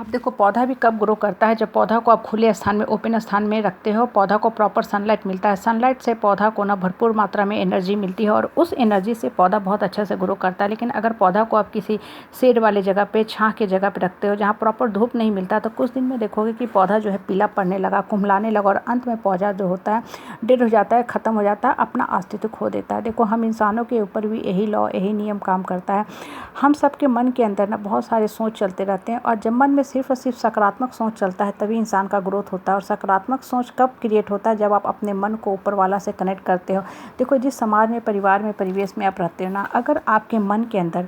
देखो पौधा भी कब ग्रो करता है, जब पौधा को आप खुले स्थान में, ओपन स्थान में रखते हो, पौधा को प्रॉपर सनलाइट मिलता है। सनलाइट से पौधा को ना भरपूर मात्रा में एनर्जी मिलती है और उस एनर्जी से पौधा बहुत अच्छे से ग्रो करता है। लेकिन अगर पौधा को आप किसी शेड वाले जगह पे, छाँव की जगह पे रखते हो जहाँ प्रॉपर धूप नहीं मिलता, तो कुछ दिन में देखोगे कि पौधा जो है पीला पड़ने लगा, कुम्हलाने लगा और अंत में पौधा जो होता है डेड हो जाता है, ख़त्म हो जाता है, अपना अस्तित्व खो देता है। देखो हम इंसानों के ऊपर भी यही लॉ, यही नियम काम करता है। हम सबके मन के अंदर ना बहुत सारे सोच चलते रहते हैं और जब मन में सिर्फ और सिर्फ सकारात्मक सोच चलता है तभी इंसान का ग्रोथ होता है। और सकारात्मक सोच कब क्रिएट होता है, जब आप अपने मन को ऊपर वाला से कनेक्ट करते हो। देखो जिस समाज में, परिवार में, परिवेश में आप रहते हो ना, अगर आपके मन के अंदर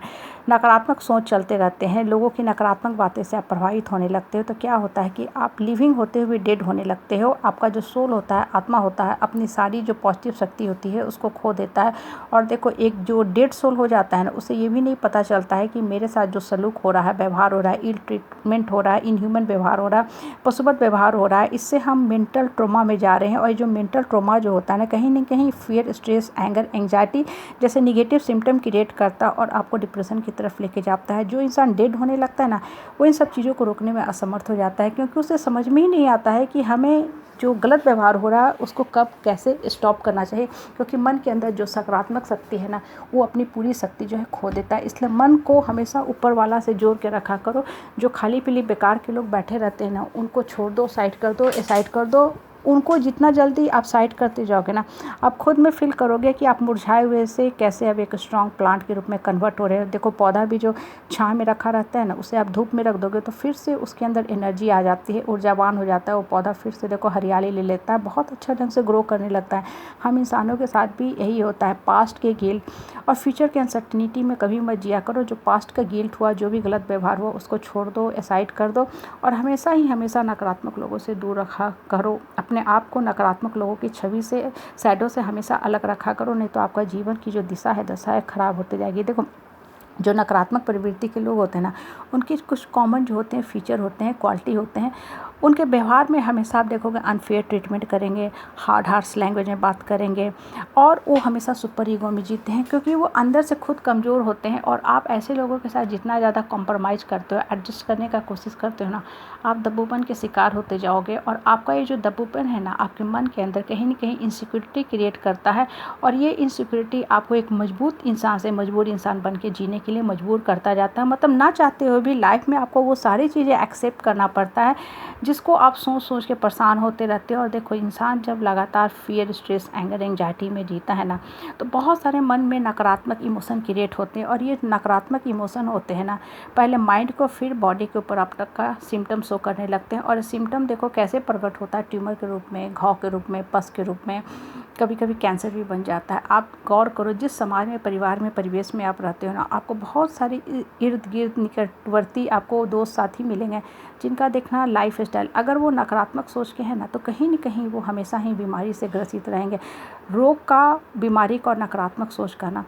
नकारात्मक सोच चलते रहते हैं, लोगों की नकारात्मक बातें से आप प्रभावित होने लगते हो, तो क्या होता है कि आप लिविंग होते हुए डेड होने लगते हो। आपका जो सोल होता है, आत्मा होता है, अपनी सारी जो पॉजिटिव शक्ति होती है उसको खो देता है। और देखो एक जो डेड सोल हो जाता है ना, उसे ये भी नहीं पता चलता है कि मेरे साथ जो सलूक हो रहा है, व्यवहार हो रहा है, इल ट्रीटमेंट हो रहा है, इनह्यूमन व्यवहार हो रहा है, पशुवत व्यवहार हो रहा है, इससे हम मेंटल ट्रॉमा में जा रहे हैं। और जो मेंटल ट्रॉमा जो होता है ना कहीं फियर, स्ट्रेस, एंगर, एंग्जाइटी जैसे निगेटिव सिम्टम क्रिएट करता है और आपको डिप्रेशन की तरफ लेके जाता है। जो इंसान डेड होने लगता है ना, वो इन सब चीज़ों को रोकने में असमर्थ हो जाता है, क्योंकि उसे समझ में ही नहीं आता है कि हमें जो गलत व्यवहार हो रहा है उसको कब कैसे स्टॉप करना चाहिए। क्योंकि मन के अंदर जो सकारात्मक शक्ति है ना, वो अपनी पूरी शक्ति जो है खो देता है। इसलिए मन को हमेशा ऊपर वाला से जोड़ के रखा करो। जो खाली पीली बेकार के लोग बैठे रहते हैं ना, उनको छोड़ दो, साइड कर दो, साइड कर दो। उनको जितना जल्दी आप साइड करते जाओगे ना, आप खुद में फील करोगे कि आप मुरझाए हुए से कैसे अब एक स्ट्रॉन्ग प्लांट के रूप में कन्वर्ट हो रहे हो। देखो पौधा भी जो छाँव में रखा रहता है ना, उसे आप धूप में रख दोगे तो फिर से उसके अंदर एनर्जी आ जाती है, ऊर्जावान हो जाता है वो पौधा, फिर से देखो हरियाली ले लेता है, बहुत अच्छा ढंग से ग्रो करने लगता है। हम इंसानों के साथ भी यही होता है। पास्ट के गिल्ट और फ्यूचर के अनसर्टिनिटी में कभी मत जिया करो। जो पास्ट का गिल्ट हुआ, जो भी गलत व्यवहार हुआ, उसको छोड़ दो, साइड कर दो और हमेशा ही हमेशा नकारात्मक लोगों से दूर रखा करो। अपने आप को नकारात्मक लोगों की छवि से, शैडो से हमेशा अलग रखा करो, नहीं तो आपका जीवन की जो दिशा है, दशा है, खराब होती जाएगी। देखो जो नकारात्मक प्रवृत्ति के लोग होते हैं ना, उनकी कुछ कॉमन जो होते हैं फीचर होते हैं, क्वालिटी होते हैं। उनके व्यवहार में हमेशा आप देखोगे अनफेयर ट्रीटमेंट करेंगे, हार्श लैंग्वेज में बात करेंगे और वो हमेशा सुपर ईगो में जीते हैं, क्योंकि वो अंदर से खुद कमज़ोर होते हैं। और आप ऐसे लोगों के साथ जितना ज़्यादा कॉम्प्रोमाइज़ करते हो, एडजस्ट करने का कोशिश करते हो ना, आप दब्बूपन के शिकार होते जाओगे। और आपका ये जो दब्बूपन है ना, आपके मन के अंदर कहीं ना कहीं इनसिक्योरिटी क्रिएट करता है और ये इनसिक्योरिटी आपको एक मजबूत इंसान से मजबूर इंसान बन के जीने के लिए मजबूर करता जाता है। मतलब ना चाहते हुए भी लाइफ में आपको वो सारी चीज़ें एक्सेप्ट करना पड़ता है जिसको आप सोच सोच के परेशान होते रहते हो। और देखो इंसान जब लगातार फियर, स्ट्रेस, एंगर, एंग्जाइटी में जीता है ना, तो बहुत सारे मन में नकारात्मक इमोशन क्रिएट होते हैं। और ये नकारात्मक इमोशन होते हैं ना, पहले माइंड को फिर बॉडी के ऊपर आप तक का सिम्टम शो करने लगते हैं। और सिम्टम देखो कैसे प्रकट होता है, ट्यूमर के रूप में, घाव के रूप में, पस के रूप में, कभी कभी कैंसर भी बन जाता है। आप गौर करो जिस समाज में, परिवार में, परिवेश में आप रहते हो ना, आपको बहुत सारे इर्द गिर्द निकटवर्ती आपको दोस्त साथी मिलेंगे जिनका देखना लाइफ स्टाइल अगर वो नकारात्मक सोच के हैं ना, तो कहीं न कहीं वो हमेशा ही बीमारी से ग्रसित रहेंगे। रोग का, बीमारी का और नकारात्मक सोच का ना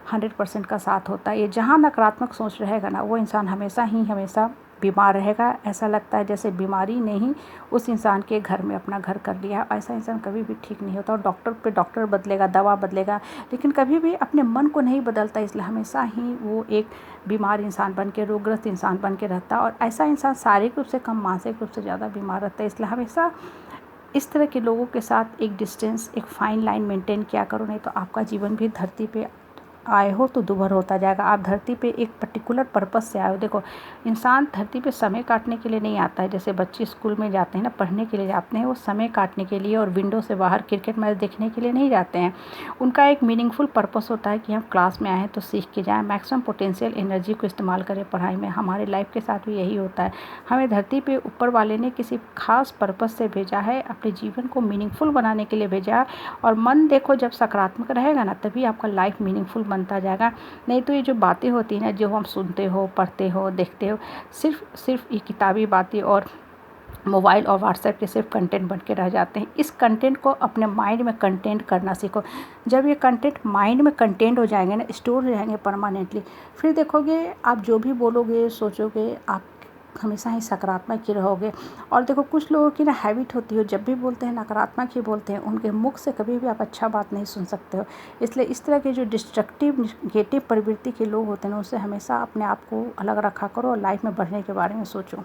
100% का साथ होता है। ये जहाँ नकारात्मक सोच रहेगा ना, वो इंसान हमेशा ही हमेशा बीमार रहेगा। ऐसा लगता है जैसे बीमारी ने ही उस इंसान के घर में अपना घर कर लिया। ऐसा इंसान कभी भी ठीक नहीं होता। और डॉक्टर पे डॉक्टर बदलेगा, दवा बदलेगा, लेकिन कभी भी अपने मन को नहीं बदलता। इसलिए हमेशा ही वो एक बीमार इंसान बन के, रोगग्रस्त इंसान बन के रहता है। और ऐसा इंसान शारीरिक रूप से कम, मानसिक रूप से ज़्यादा बीमार रहता है। इसलिए हमेशा इस तरह के लोगों के साथ एक डिस्टेंस, एक फाइन लाइन मेंटेन किया करो, नहीं तो आपका जीवन भी धरती पे आए हो तो दुभर होता जाएगा। आप धरती पे एक पर्टिकुलर पर्पस से आए हो। देखो इंसान धरती पे समय काटने के लिए नहीं आता है। जैसे बच्चे स्कूल में जाते हैं ना, पढ़ने के लिए जाते हैं, वो समय काटने के लिए और विंडो से बाहर क्रिकेट मैच देखने के लिए नहीं जाते हैं। उनका एक मीनिंगफुल पर्पस होता है कि हम क्लास में आए तो सीख के जाएँ, मैक्सिमम पोटेंशियल एनर्जी को इस्तेमाल करें पढ़ाई में। हमारे लाइफ के साथ भी यही होता है। हमें धरती पे ऊपर वाले ने किसी खास पर्पस से भेजा है, अपने जीवन को मीनिंगफुल बनाने के लिए भेजा है। और मन देखो जब सकारात्मक रहेगा ना, तभी आपका लाइफ मीनिंगफुल बनता जाएगा। नहीं तो ये जो बातें होती हैं ना, जो हम सुनते हो, पढ़ते हो, देखते हो, सिर्फ ये किताबी बातें और मोबाइल और व्हाट्सएप के सिर्फ कंटेंट बन के रह जाते हैं। इस कंटेंट को अपने माइंड में कंटेंट करना सीखो। जब ये कंटेंट माइंड में कंटेंट हो जाएंगे ना, स्टोर हो जाएंगे परमानेंटली, फिर देखोगे आप जो भी बोलोगे, सोचोगे, आप हमेशा ही सकारात्मक ही रहोगे। और देखो कुछ लोगों की ना हैबिट होती है, जब भी बोलते हैं नकारात्मक ही बोलते हैं, उनके मुख से कभी भी आप अच्छा बात नहीं सुन सकते हो। इसलिए इस तरह के जो डिस्ट्रक्टिव, नेगेटिव प्रवृत्ति के लोग होते हैं ना, उससे हमेशा अपने आप को अलग रखा करो और लाइफ में बढ़ने के बारे में सोचो।